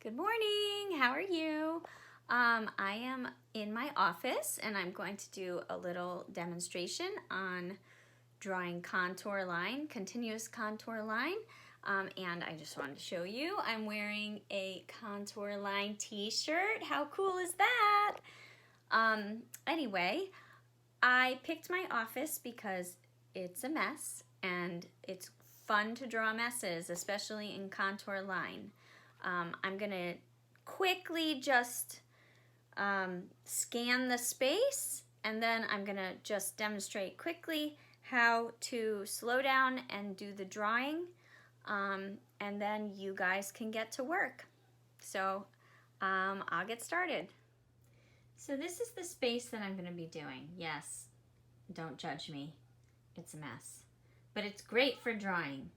Good morning, how are you? I am in my office and I'm going to do a little demonstration on drawing contour line, continuous contour line. And I just wanted to show you, I'm wearing a contour line t-shirt. How cool is that? Anyway, I picked my office because it's a mess and it's fun to draw messes, especially in contour line. I'm gonna quickly just scan the space, and then I'm gonna just demonstrate quickly how to slow down and do the drawing, and then you guys can get to work. So I'll get started. So this is the space that I'm gonna be doing. Yes, don't judge me, it's a mess, but it's great for drawing.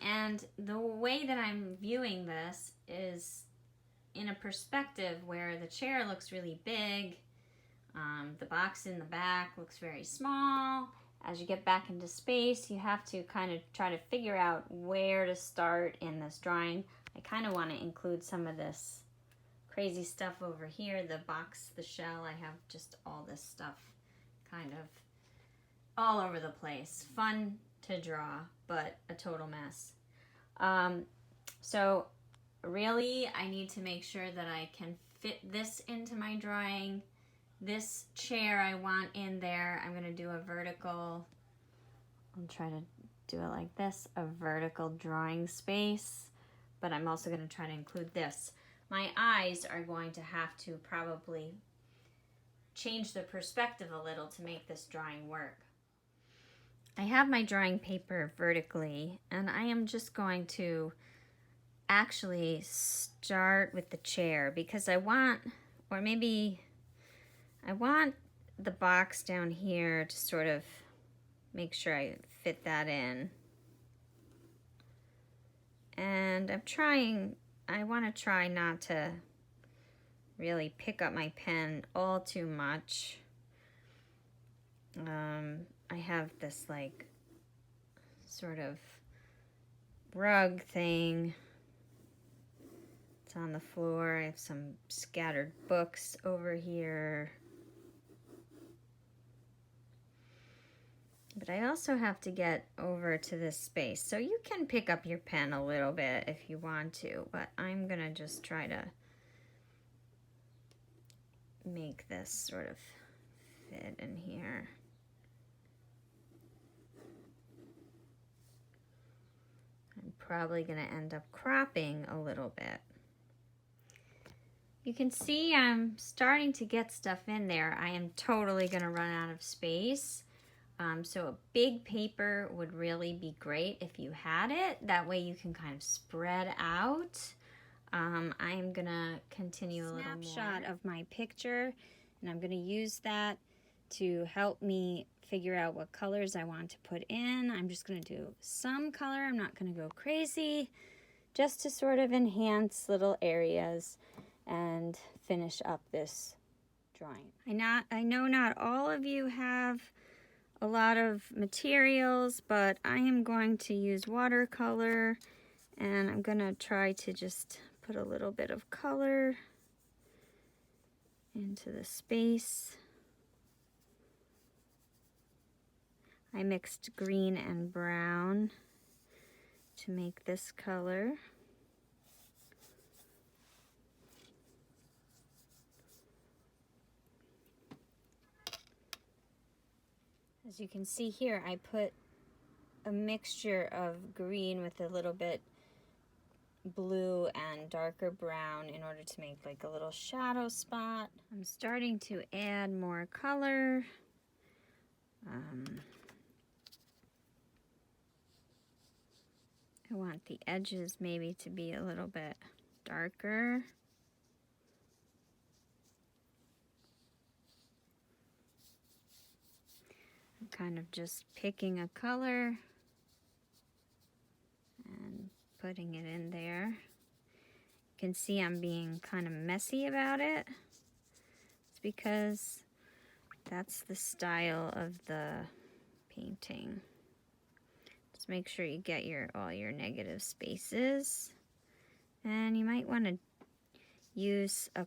And the way that I'm viewing this is in a perspective where the chair looks really big, the box in the back looks very small. As you get back into space, you have to kind of try to figure out where to start in this drawing. I kind of want to include some of this crazy stuff over here, the box, the shell. I have just all this stuff kind of all over the place. Fun to draw, but a total mess. So really I need to make sure that I can fit this into my drawing. This chair I want in there. I'm going to do a vertical, I'll try to do it like this, a vertical drawing space, but I'm also going to try to include this. My eyes are going to have to probably change the perspective a little to make this drawing work. I have my drawing paper vertically, and I am just going to actually start with the chair because I want, or maybe I want the box down here to sort of make sure I fit that in. And I want to try not to really pick up my pen all too much. I have this like sort of rug thing. It's on the floor. I have some scattered books over here. But I also have to get over to this space. So you can pick up your pen a little bit if you want to, but I'm gonna just try to make this sort of fit in here. I'm probably gonna end up cropping a little bit. You can see I'm starting to get stuff in there. I am totally gonna run out of space. So a big paper would really be great if you had it. That way you can kind of spread out. I'm gonna continue a little more. Snapshot of my picture, and I'm gonna use that to help me figure out what colors I want to put in. I'm just gonna do some color. I'm not gonna go crazy, just to sort of enhance little areas and finish up this drawing. I know not all of you have a lot of materials, but I am going to use watercolor, and I'm gonna try to just put a little bit of color into the space. I mixed green and brown to make this color. As you can see here, I put a mixture of green with a little bit blue and darker brown in order to make like a little shadow spot. I'm starting to add more color. I want the edges maybe to be a little bit darker. I'm kind of just picking a color and putting it in there. You can see I'm being kind of messy about it. It's because that's the style of the painting. Just make sure you get all your negative spaces. And you might want to use a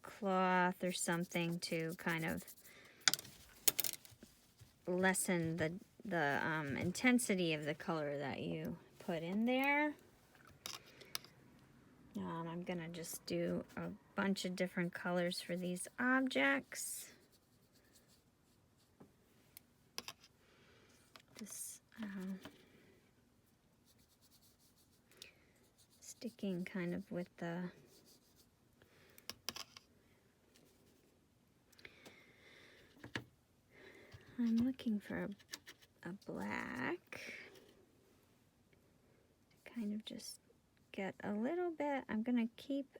cloth or something to kind of lessen the intensity of the color that you put in there. I'm gonna just do a bunch of different colors for these objects. This sticking kind of with the I'm looking for a black to kind of just get a little bit. I'm gonna keep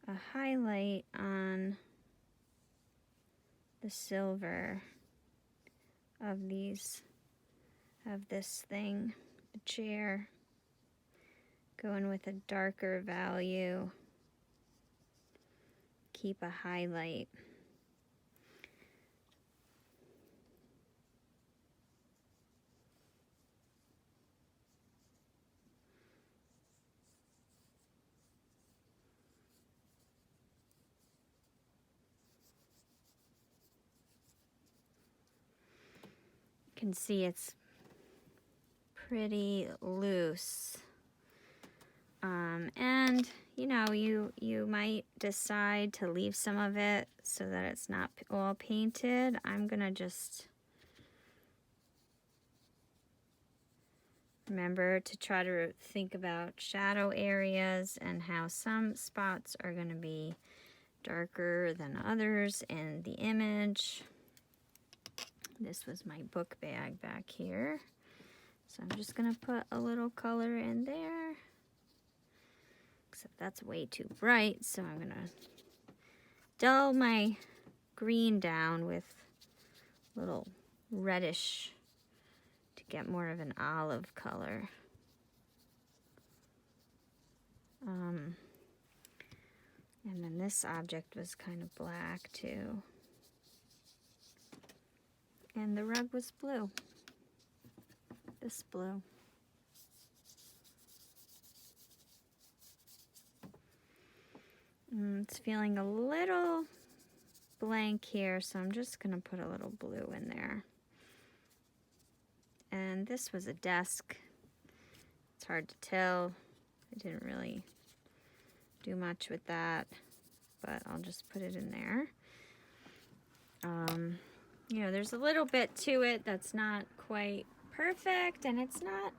a highlight on the silver of this thing, the chair, going with a darker value. Keep a highlight. You can see it's pretty loose. And you know, you might decide to leave some of it so that it's not all painted. I'm gonna just remember to try to think about shadow areas and how some spots are gonna be darker than others in the image. This was my book bag back here. So I'm just gonna put a little color in there. Except that's way too bright, so I'm gonna dull my green down with a little reddish to get more of an olive color. And then this object was kind of black too. And the rug was blue. This blue. It's feeling a little blank here, so I'm just gonna put a little blue in there. And this was a desk. It's hard to tell. I didn't really do much with that, but I'll just put it in there. You know, there's a little bit to it that's not quite perfect, and it's not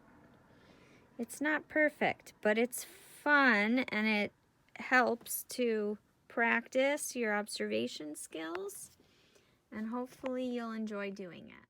perfect, but it's fun, and it helps to practice your observation skills, and hopefully you'll enjoy doing it.